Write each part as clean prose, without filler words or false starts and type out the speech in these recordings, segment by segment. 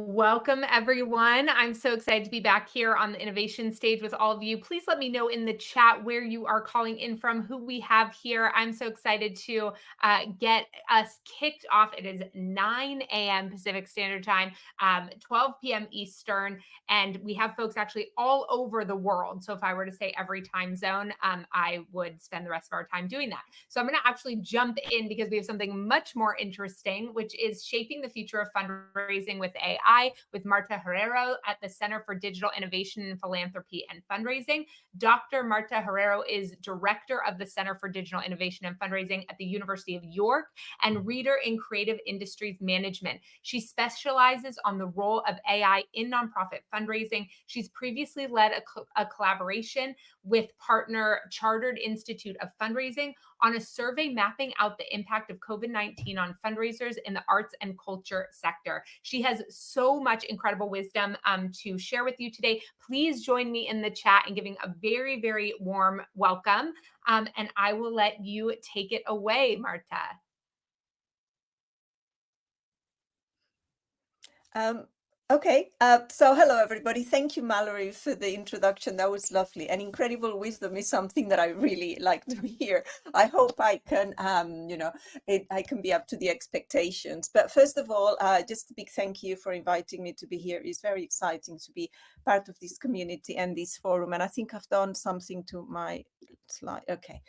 Welcome, everyone. I'm so excited to be back here on the innovation stage with all of you. Please let me know in the chat where you are calling in from, who we have here. I'm so excited to get us kicked off. It is 9 a.m. Pacific Standard Time, 12 p.m. Eastern, and we have folks actually all over the world. So if I were to say every time zone, I would spend the rest of our time doing that. So I'm going to actually jump in because we have something much more interesting, which is shaping the future of fundraising with AI with Marta Herrero at the Center for Digital Innovation in Philanthropy and Fundraising. Dr. Marta Herrero is director of the Center for Digital Innovation and Fundraising at the University of York and reader in creative industries management. She specializes on the role of AI in nonprofit fundraising. She's previously led a collaboration with partner Chartered Institute of Fundraising on a survey mapping out the impact of COVID-19 on fundraisers in the arts and culture sector. She has so much incredible wisdom to share with you today. Please join me in the chat and giving a very, very warm welcome. And I will let you take it away, Marta. Okay, so hello everybody. Thank you, Mallory, for the introduction. That was lovely. And incredible wisdom is something that I really like to hear. I hope I can, I can be up to the expectations. But first of all, just a big thank you for inviting me to be here. It's very exciting to be part of this community and this forum. And I think I've done something to my slide. Okay,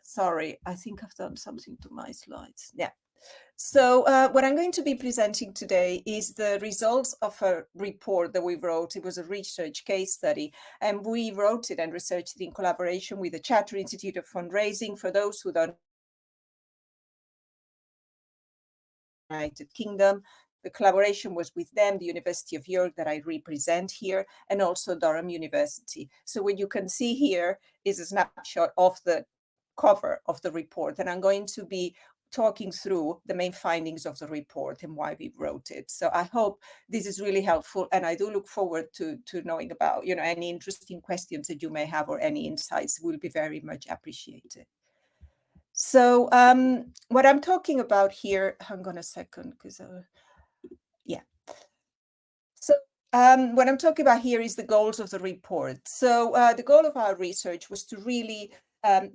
sorry, I think I've done something to my slides. Yeah. So what I'm going to be presenting today is the results of a report that we wrote. It was a research case study, and we wrote it and researched it in collaboration with the Chartered Institute of Fundraising. For those who don't know, United Kingdom, the collaboration was with them, the University of York that I represent here, and also Durham University. So what you can see here is a snapshot of the cover of the report, and I'm going to be talking through the main findings of the report and why we wrote it. So I hope this is really helpful, and I do look forward to knowing about any interesting questions that you may have or any insights will be very much appreciated. So what I'm talking about here, hang on a second, because yeah. So what I'm talking about here is the goals of the report. So the goal of our research was to really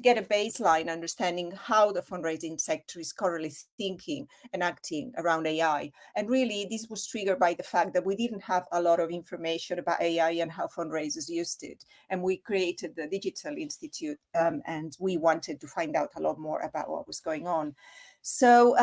get a baseline understanding how the fundraising sector is currently thinking and acting around AI. And really, this was triggered by the fact that we didn't have a lot of information about AI and how fundraisers used it. And we created the Digital Institute, and we wanted to find out a lot more about what was going on. So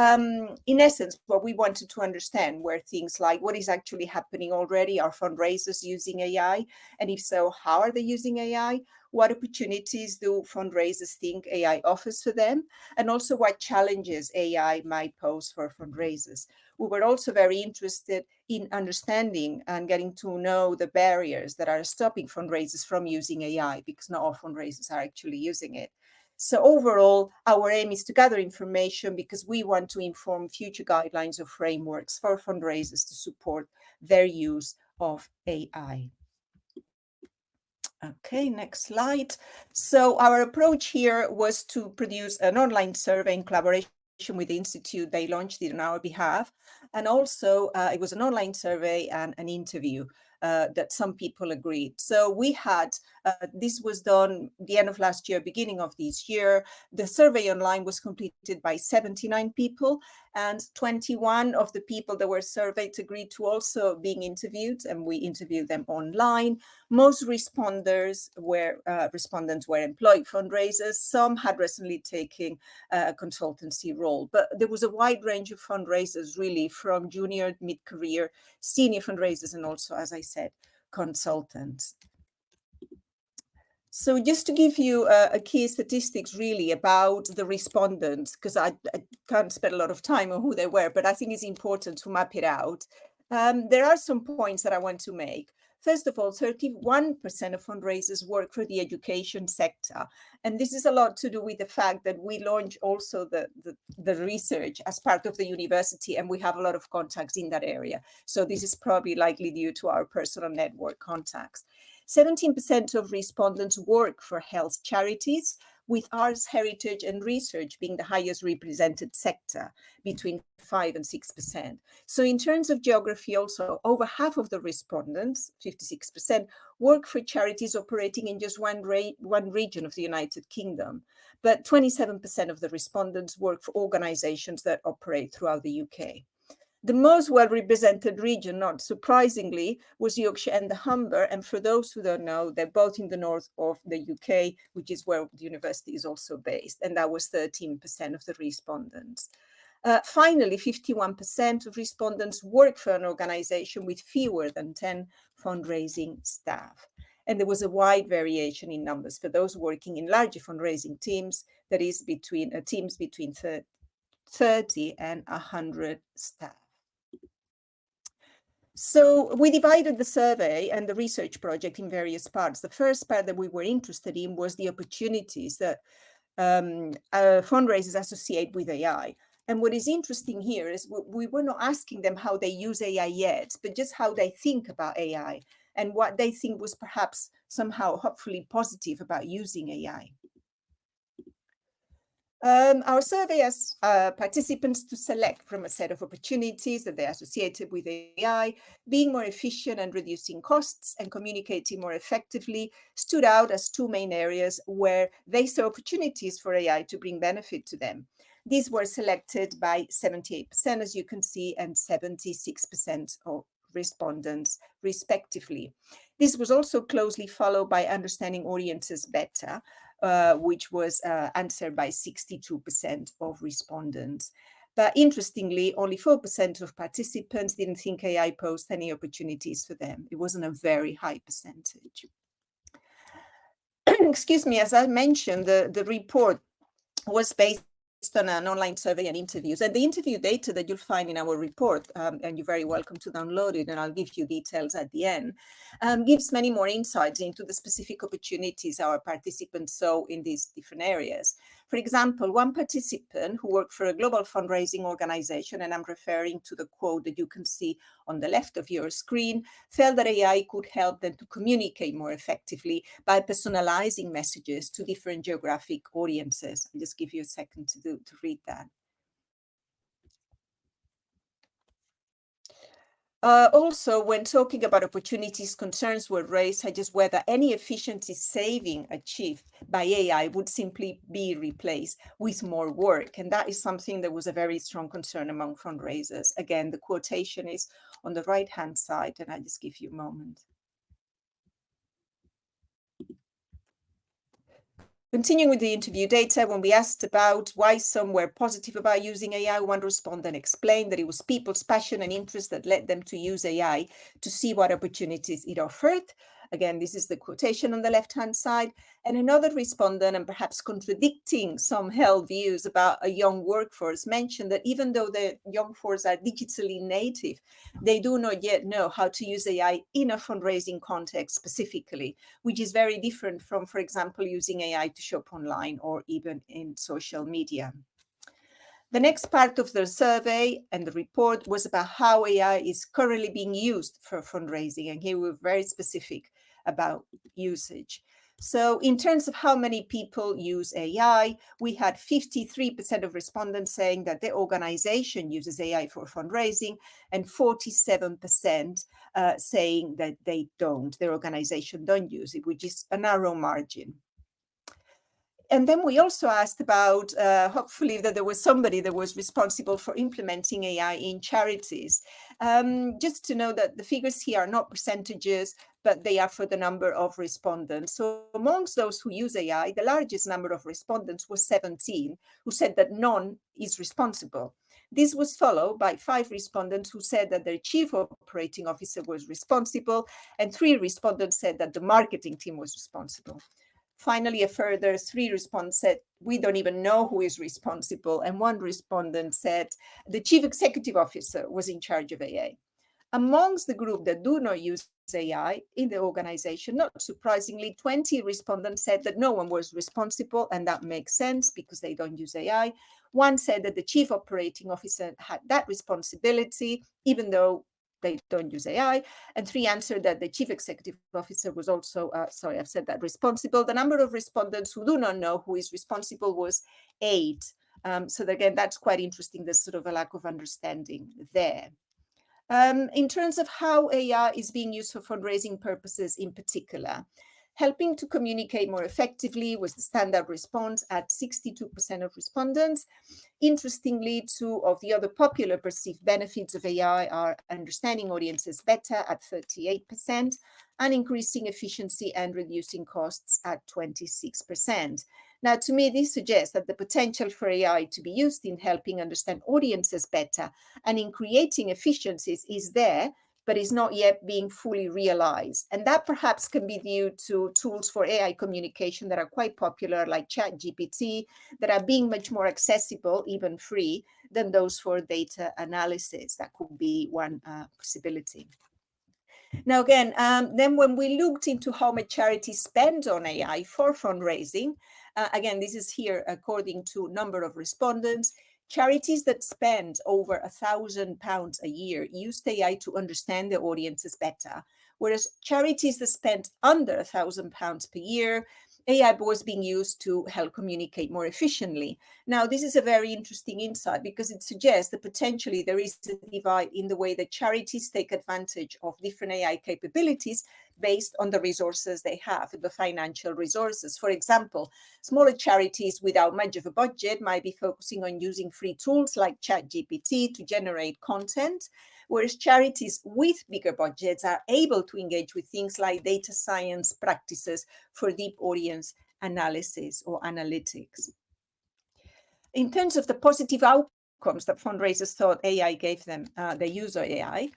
in essence, what we wanted to understand were things like what is actually happening already. Are fundraisers using AI? And if so, how are they using AI? What opportunities do fundraisers think AI offers for them? And also what challenges AI might pose for fundraisers. We were also very interested in understanding and getting to know the barriers that are stopping fundraisers from using AI, because not all fundraisers are actually using it. So overall, our aim is to gather information because we want to inform future guidelines or frameworks for fundraisers to support their use of AI. Okay, next slide. So our approach here was to produce an online survey in collaboration with the Institute. They launched it on our behalf. And also it was an online survey and an interview that some people agreed. So we had, this was done the end of last year, beginning of this year. The survey online was completed by 79 people, and 21 of the people that were surveyed agreed to also being interviewed, and we interviewed them online. Most respondents were employed fundraisers. Some had recently taken a consultancy role, but there was a wide range of fundraisers, really, from junior, mid-career, senior fundraisers, and also, as I said, consultants. So just to give you a key statistics really about the respondents, because I can't spend a lot of time on who they were, but I think it's important to map it out. There are some points that I want to make. First of all, 31% of fundraisers work for the education sector. And this is a lot to do with the fact that we launch also the research as part of the university, and we have a lot of contacts in that area. So this is probably likely due to our personal network contacts. 17% of respondents work for health charities, with arts, heritage, and research being the highest represented sector, between 5 and 6%. So in terms of geography, also, over half of the respondents, 56%, work for charities operating in just one region of the United Kingdom. But 27% of the respondents work for organizations that operate throughout the UK. The most well-represented region, not surprisingly, was Yorkshire and the Humber. And for those who don't know, they're both in the north of the UK, which is where the university is also based. And that was 13% of the respondents. Finally, 51% of respondents work for an organization with fewer than 10 fundraising staff. And there was a wide variation in numbers for those working in larger fundraising teams, that is between teams between 30 and 100 staff. So we divided the survey and the research project in various parts. The first part that we were interested in was the opportunities that fundraisers associate with AI. And what is interesting here is we were not asking them how they use AI yet, but just how they think about AI and what they think was perhaps somehow hopefully positive about using AI. Our survey asks participants to select from a set of opportunities that they're associated with AI. Being more efficient and reducing costs and communicating more effectively stood out as two main areas where they saw opportunities for AI to bring benefit to them. These were selected by 78%, as you can see, and 76% of respondents, respectively. This was also closely followed by understanding audiences better, which was answered by 62% of respondents. But interestingly, only 4% of participants didn't think AI posed any opportunities for them. It wasn't a very high percentage. Excuse me, as I mentioned, the report was based on an online survey and interviews. And the interview data that you'll find in our report, and you're very welcome to download it, and I'll give you details at the end, gives many more insights into the specific opportunities our participants saw in these different areas. For example, one participant who worked for a global fundraising organization, and I'm referring to the quote that you can see on the left of your screen, felt that AI could help them to communicate more effectively by personalizing messages to different geographic audiences. I'll just give you a second to read that. Also, when talking about opportunities, concerns were raised such as whether any efficiency saving achieved by AI would simply be replaced with more work. And that is something that was a very strong concern among fundraisers. Again, the quotation is on the right-hand side, and I'll just give you a moment. Continuing with the interview data, when we asked about why some were positive about using AI, one respondent explained that it was people's passion and interest that led them to use AI to see what opportunities it offered. Again, this is the quotation on the left-hand side. And another respondent, and perhaps contradicting some held views about a young workforce, mentioned that even though the young force are digitally native, they do not yet know how to use AI in a fundraising context specifically, which is very different from, for example, using AI to shop online or even in social media. The next part of the survey and the report was about how AI is currently being used for fundraising. And here we're very specific about usage. So in terms of how many people use AI, we had 53% of respondents saying that their organization uses AI for fundraising, and 47% saying that they don't, their organization don't use it, which is a narrow margin. And then we also asked about, hopefully, that there was somebody that was responsible for implementing AI in charities. Just to know that the figures here are not percentages, but they are for the number of respondents. So amongst those who use AI, the largest number of respondents was 17, who said that none is responsible. This was followed by 5 respondents who said that their chief operating officer was responsible, and 3 respondents said that the marketing team was responsible. Finally, a further 3 respondents said, we don't even know who is responsible. And 1 respondent said, the chief executive officer was in charge of AI. Amongst the group that do not use AI in the organization, not surprisingly, 20 respondents said that no one was responsible, and that makes sense because they don't use AI. 1 said that the chief operating officer had that responsibility, even though they don't use AI, and 3 answered that the chief executive officer was also, sorry, I've said that, responsible. The number of respondents who do not know who is responsible was 8. So again, that's quite interesting. There's sort of a lack of understanding there. In terms of how AI is being used for fundraising purposes in particular, helping to communicate more effectively was the standout response at 62% of respondents. Interestingly, 2 of the other popular perceived benefits of AI are understanding audiences better at 38% and increasing efficiency and reducing costs at 26%. Now, to me, this suggests that the potential for AI to be used in helping understand audiences better and in creating efficiencies is there, but is not yet being fully realized. And that perhaps can be due to tools for AI communication that are quite popular, like ChatGPT, that are being much more accessible, even free, than those for data analysis. That could be one possibility. Now, again, then when we looked into how much charities spend on AI for fundraising, again, this is here according to number of respondents. Charities that spend over £1,000 a year used AI to understand their audiences better, whereas charities that spend under £1,000 per year, AI was being used to help communicate more efficiently. Now, this is a very interesting insight because it suggests that potentially there is a divide in the way that charities take advantage of different AI capabilities based on the resources they have, the financial resources. For example, smaller charities without much of a budget might be focusing on using free tools like ChatGPT to generate content, whereas charities with bigger budgets are able to engage with things like data science practices for deep audience analysis or analytics. In terms of the positive outcomes that fundraisers thought AI gave them, the use of AI,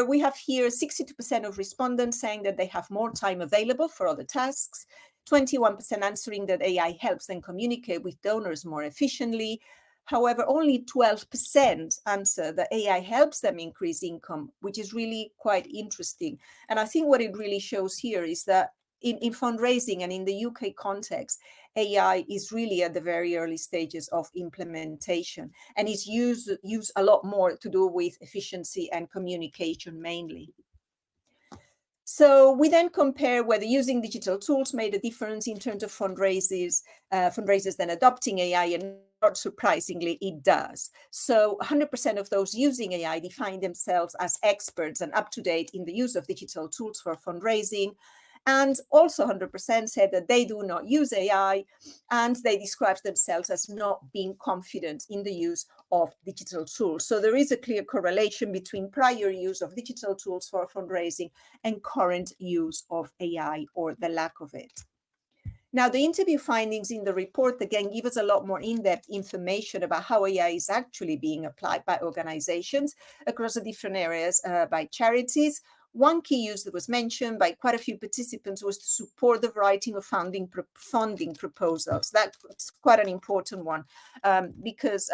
we have here 62% of respondents saying that they have more time available for other tasks, 21% answering that AI helps them communicate with donors more efficiently. However, only 12% answer that AI helps them increase income, which is really quite interesting. And I think what it really shows here is that in fundraising and in the UK context, AI is really at the very early stages of implementation and is used a lot more to do with efficiency and communication mainly. So we then compare whether using digital tools made a difference in terms of fundraisers then adopting AI, and not surprisingly, it does. So 100% of those using AI define themselves as experts and up to date in the use of digital tools for fundraising. And also 100% said that they do not use AI, and they describe themselves as not being confident in the use of digital tools. So there is a clear correlation between prior use of digital tools for fundraising and current use of AI or the lack of it. Now, the interview findings in the report, again, give us a lot more in-depth information about how AI is actually being applied by organizations across the different areas by charities. One key use that was mentioned by quite a few participants was to support the writing of funding proposals. That's quite an important one because,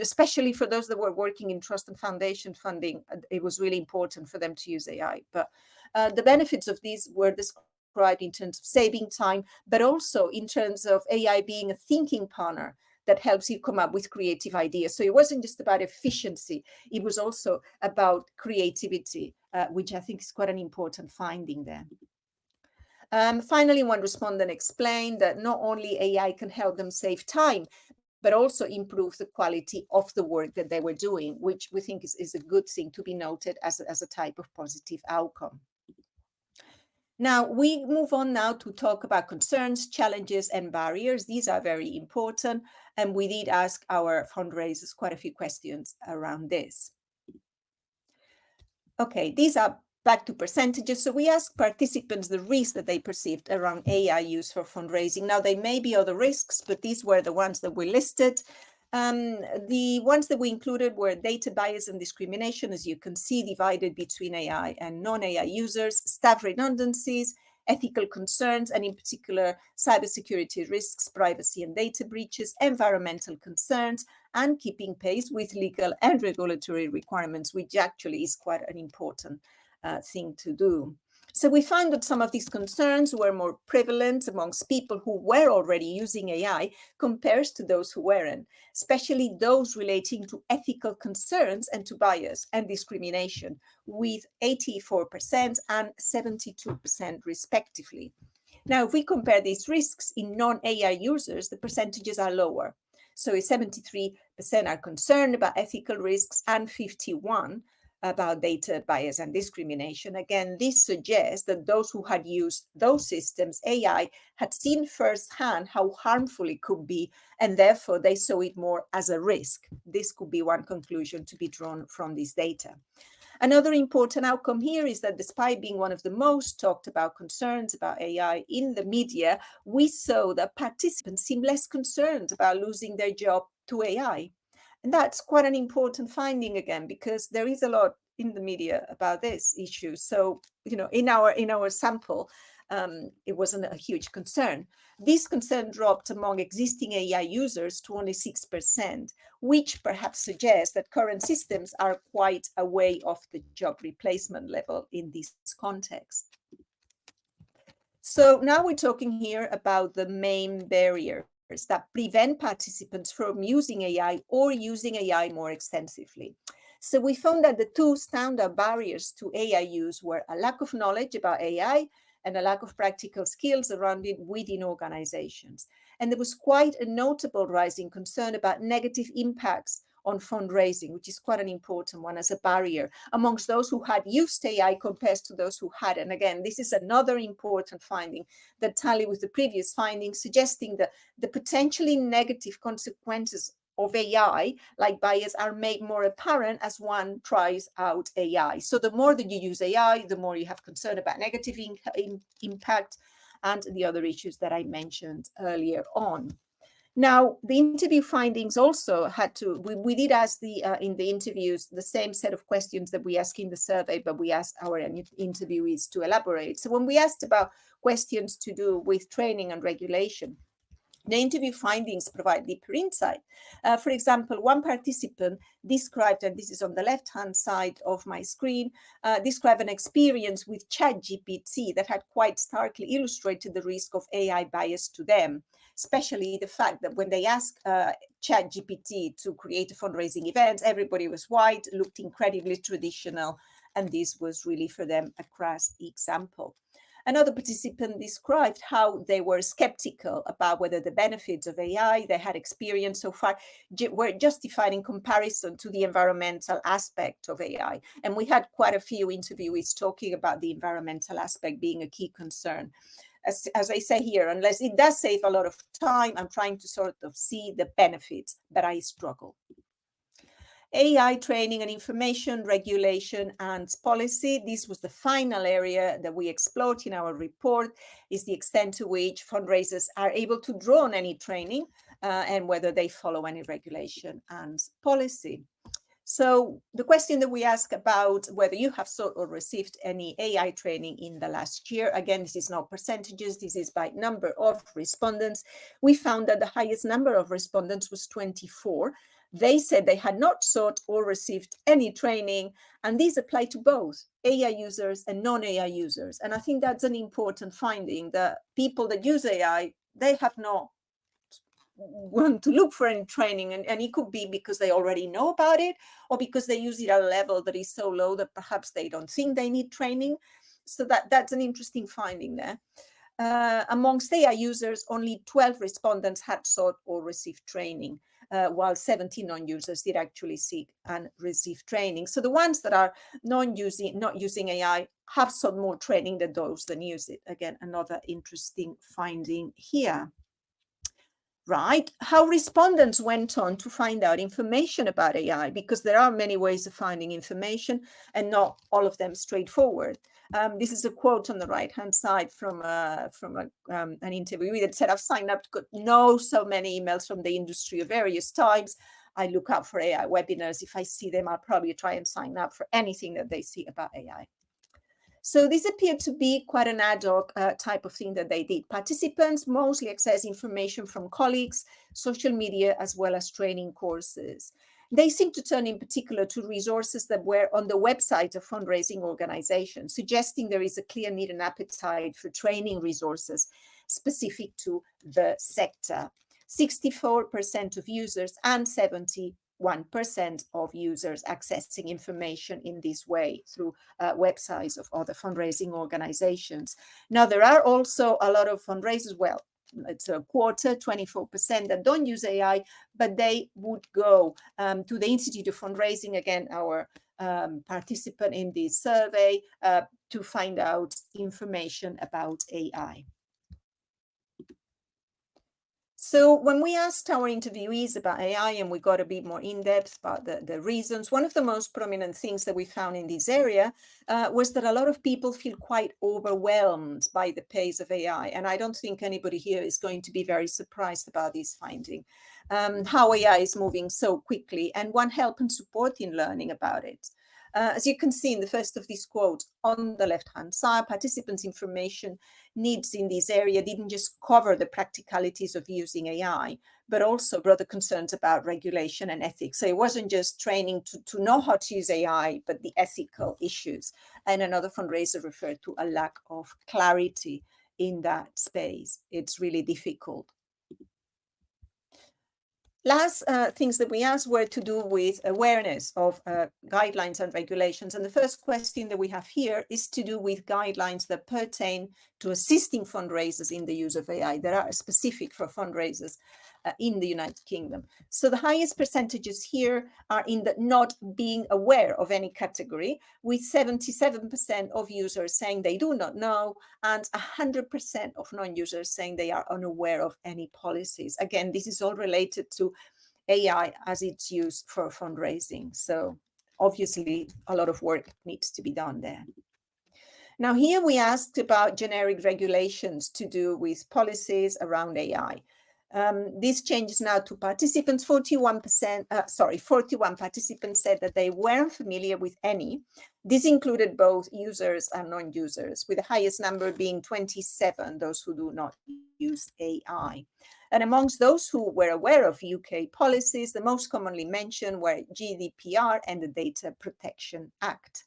especially for those that were working in trust and foundation funding, it was really important for them to use AI. But the benefits of these were described in terms of saving time, but also in terms of AI being a thinking partner that helps you come up with creative ideas. So it wasn't just about efficiency, it was also about creativity, which I think is quite an important finding there. Finally, one respondent explained that not only AI can help them save time, but also improve the quality of the work that they were doing, which we think is a good thing to be noted as a type of positive outcome. Now, we move on now to talk about concerns, challenges, and barriers. These are very important, and we did ask our fundraisers quite a few questions around this. Okay, these are back to percentages. So we asked participants the risks that they perceived around AI use for fundraising. Now, there may be other risks, but these were the ones that we listed. The ones that we included were data bias and discrimination, as you can see, divided between AI and non-AI users, staff redundancies, ethical concerns, and in particular, cybersecurity risks, privacy and data breaches, environmental concerns, and keeping pace with legal and regulatory requirements, which actually is quite an important thing to do. So we found that some of these concerns were more prevalent amongst people who were already using AI compared to those who weren't, especially those relating to ethical concerns and to bias and discrimination, with 84% and 72% respectively. Now, if we compare these risks in non-AI users, the percentages are lower. So 73% are concerned about ethical risks and 51% about data bias and discrimination. Again, this suggests that those who had used those systems, AI, had seen firsthand how harmful it could be, and therefore they saw it more as a risk. This could be one conclusion to be drawn from this data. Another important outcome here is that despite being one of the most talked about concerns about AI in the media, we saw that participants seem less concerned about losing their job to AI. And that's quite an important finding again, because there is a lot in the media about this issue. So, in our sample, it wasn't a huge concern. This concern dropped among existing AI users to only 6%, which perhaps suggests that current systems are quite a way off the job replacement level in this context. So now we're talking here about the main barriers that prevent participants from using AI or using AI more extensively. So we found that the two standard barriers to AI use were a lack of knowledge about AI and a lack of practical skills around it within organizations. And there was quite a notable rise in concern about negative impacts on fundraising, which is quite an important one as a barrier amongst those who had used AI compared to those who hadn't. Again, this is another important finding that tally with the previous findings, suggesting that the potentially negative consequences of AI, like bias, are made more apparent as one tries out AI. So the more that you use AI, the more you have concern about negative impact and the other issues that I mentioned earlier on. Now, the interview findings also had to, we did ask in the interviews the same set of questions that we asked in the survey, but we asked our interviewees to elaborate. So when we asked about questions to do with training and regulation, the interview findings provide deeper insight. For example, one participant described, and this is on the left-hand side of my screen, described an experience with ChatGPT that had quite starkly illustrated the risk of AI bias to them, especially the fact that when they asked ChatGPT to create a fundraising event, everybody was white, looked incredibly traditional, and this was really for them a crass example. Another participant described how they were skeptical about whether the benefits of AI they had experienced so far were justified in comparison to the environmental aspect of AI. And we had quite a few interviewees talking about the environmental aspect being a key concern. As I say here, unless it does save a lot of time, I'm trying to sort of see the benefits, but I struggle. AI training and information, regulation and policy. This was the final area that we explored in our report, is the extent to which fundraisers are able to draw on any training and whether they follow any regulation and policy. So the question that we ask about whether you have sought or received any AI training in the last year, again, this is not percentages, this is by number of respondents. We found that the highest number of respondents was 24. They said they had not sought or received any training, and these apply to both AI users and non-AI users. And I think that's an important finding, that people that use AI, they have not want to look for any training, and it could be because they already know about it, or because they use it at a level that is so low that perhaps they don't think they need training. So that's an interesting finding there. Amongst AI users, only 12 respondents had sought or received training, while 17 non-users did actually seek and receive training. So the ones that are not using AI have sought more training than those that use it. Again, another interesting finding here. Right, how respondents went on to find out information about AI, because there are many ways of finding information and not all of them straightforward. This is a quote on the right-hand side from an interviewee that said, I've signed up to know so many emails from the industry of various types. I look out for AI webinars. If I see them, I'll probably try and sign up for anything that they see about AI. So this appeared to be quite an ad hoc type of thing that they did. Participants mostly access information from colleagues, social media, as well as training courses. They seem to turn in particular to resources that were on the website of fundraising organizations, suggesting there is a clear need and appetite for training resources specific to the sector. 64% of users and 71% of users accessing information in this way through websites of other fundraising organizations. Now, there are also a lot of fundraisers, well, it's a quarter, 24%, that don't use AI, but they would go to the Institute of Fundraising, again, our participant in this survey, to find out information about AI. So when we asked our interviewees about AI and we got a bit more in-depth about the reasons, one of the most prominent things that we found in this area was that a lot of people feel quite overwhelmed by the pace of AI. And I don't think anybody here is going to be very surprised about this finding, how AI is moving so quickly and want help and support in learning about it. As you can see in the first of this quote on the left-hand side, participants' information needs in this area didn't just cover the practicalities of using AI, but also broader concerns about regulation and ethics. So it wasn't just training to know how to use AI, but the ethical issues. And another fundraiser referred to a lack of clarity in that space. It's really difficult. Last things that we asked were to do with awareness of guidelines and regulations. And the first question that we have here is to do with guidelines that pertain to assisting fundraisers in the use of AI that are specific for fundraisers in the United Kingdom. So the highest percentages here are in the not being aware of any category, with 77% of users saying they do not know, and 100% of non-users saying they are unaware of any policies. Again, this is all related to AI as it's used for fundraising. So obviously, a lot of work needs to be done there. Now, here we asked about generic regulations to do with policies around AI. This changes now to participants. 41 participants said that they weren't familiar with any. This included both users and non-users, with the highest number being 27, those who do not use AI. And amongst those who were aware of UK policies, the most commonly mentioned were GDPR and the Data Protection Act.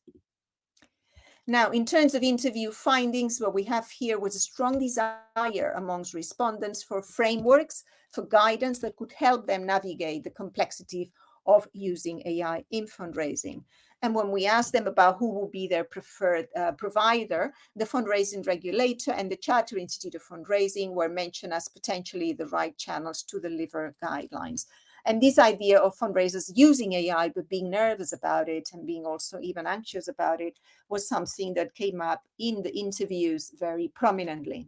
Now, in terms of interview findings, what we have here was a strong desire amongst respondents for frameworks, for guidance that could help them navigate the complexity of using AI in fundraising. And when we asked them about who will be their preferred provider, the fundraising regulator and the Charter Institute of Fundraising were mentioned as potentially the right channels to deliver guidelines. And this idea of fundraisers using AI, but being nervous about it and being also even anxious about it, was something that came up in the interviews very prominently.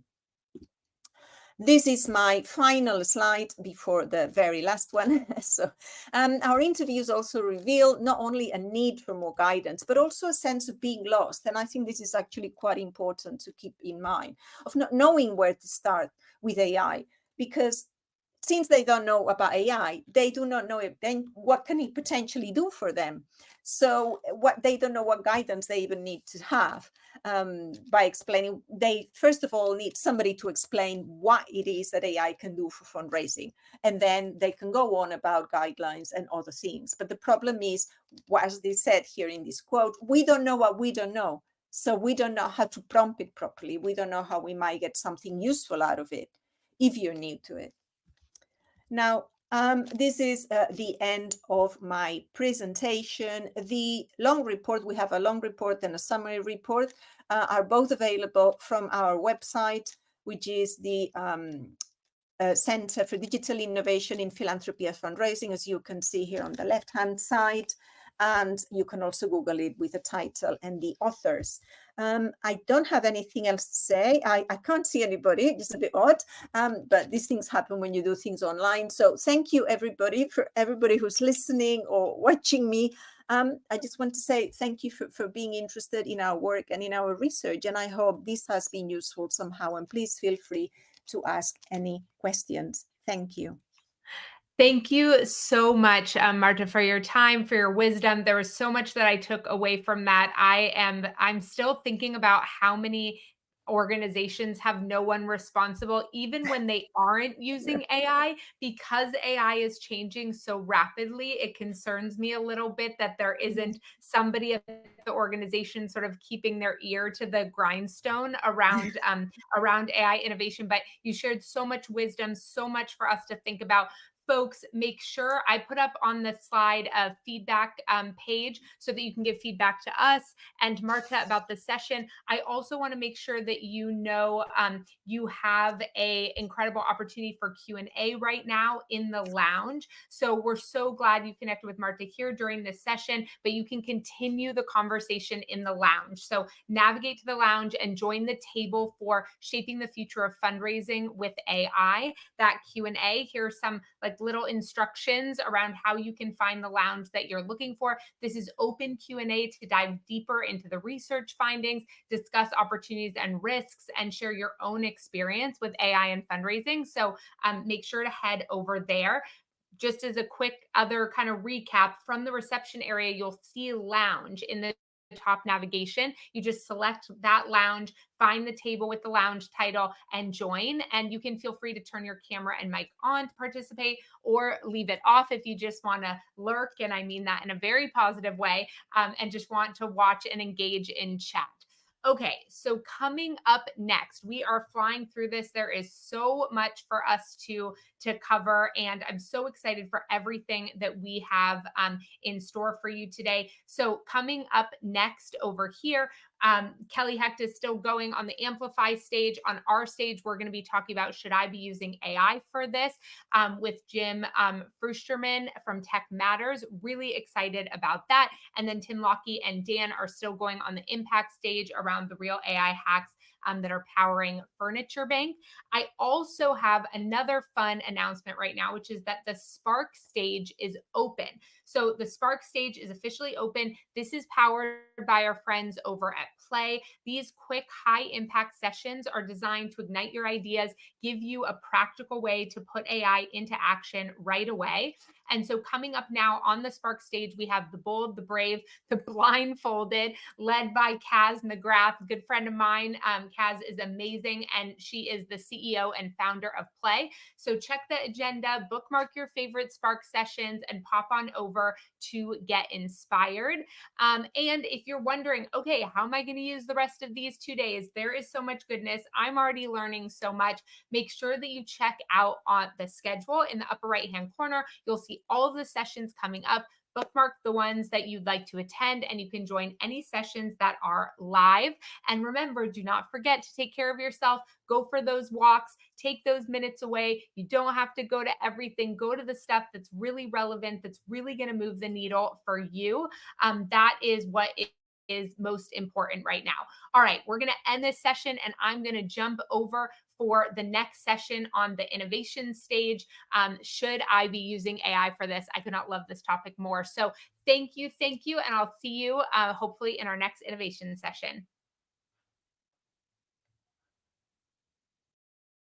This is my final slide before the very last one. So our interviews also reveal not only a need for more guidance, but also a sense of being lost. And I think this is actually quite important to keep in mind, of not knowing where to start with AI, because since they don't know about AI, they do not know it, then what can it potentially do for them? So what they don't know what guidance they even need to have by explaining. They first of all need somebody to explain what it is that AI can do for fundraising, and then they can go on about guidelines and other things. But the problem is, as they said here in this quote, we don't know what we don't know. So we don't know how to prompt it properly. We don't know how we might get something useful out of it if you're new to it. Now, this is the end of my presentation. The long report, we have a long report and a summary report, are both available from our website, which is the Center for Digital Innovation in Philanthropy and Fundraising, as you can see here on the left-hand side. And you can also Google it with the title and the authors. I don't have anything else to say. I can't see anybody, just a bit odd, but these things happen when you do things online. So thank you, everybody, for everybody who's listening or watching me. I just want to say thank you for being interested in our work and in our research. And I hope this has been useful somehow. And please feel free to ask any questions. Thank you. Thank you so much, Marta, for your time, for your wisdom. There was so much that I took away from that. I'm still thinking about how many organizations have no one responsible, even when they aren't using AI, because AI is changing so rapidly. It concerns me a little bit that there isn't somebody at the organization sort of keeping their ear to the grindstone around AI innovation. But you shared so much wisdom, so much for us to think about. Folks, make sure I put up on the slide a feedback page so that you can give feedback to us and Marta about the session. I also want to make sure that you know you have a incredible opportunity for Q&A right now in the lounge. So we're so glad you connected with Marta here during this session, but you can continue the conversation in the lounge. So navigate to the lounge and join the table for Shaping the Future of Fundraising with AI. That Q&A, here are some like little instructions around how you can find the lounge that you're looking for. This is open Q&A to dive deeper into the research findings, discuss opportunities and risks, and share your own experience with AI and fundraising. So make sure to head over there. Just as a quick other kind of recap, from the reception area, you'll see lounge in the top navigation. You just select that lounge, find the table with the lounge title, and join. And you can feel free to turn your camera and mic on to participate or leave it off if you just want to lurk. And I mean that in a very positive way, and just want to watch and engage in chat. Okay, so coming up next, we are flying through this. There is so much for us to cover, and I'm so excited for everything that we have in store for you today. So coming up next over here, Kelly Hecht is still going on the Amplify stage. On our stage, we're going to be talking about should I be using AI for this with Jim Frusterman from Tech Matters. Really excited about that. And then Tim Lockey and Dan are still going on the Impact stage around the real AI hacks that are powering Furniture Bank. I also have another fun announcement right now, which is that the Spark stage is open. So the Spark stage is officially open. This is powered by our friends over at Play. These quick, high impact sessions are designed to ignite your ideas, give you a practical way to put AI into action right away. And so, coming up now on the Spark stage, we have the bold, the brave, the blindfolded, led by Kaz McGrath, good friend of mine. Kaz is amazing, and she is the CEO and founder of Play. So, check the agenda, bookmark your favorite Spark sessions, and pop on over to get inspired. And if you're wondering, okay, how am I going to use the rest of these 2 days? There is so much goodness. I'm already learning so much. Make sure that you check out on the schedule in the upper right hand corner. You'll see all of the sessions coming up. Bookmark the ones that you'd like to attend, and you can join any sessions that are live. And remember, do not forget to take care of yourself. Go for those walks, take those minutes away. You don't have to go to everything. Go to the stuff that's really relevant, that's really going to move the needle for you. That is what is most important right now. All right, we're going to end this session, and I'm going to jump over for the next session on the innovation stage. Should I be using AI for this? I could not love this topic more. So thank you, and I'll see you hopefully in our next innovation session.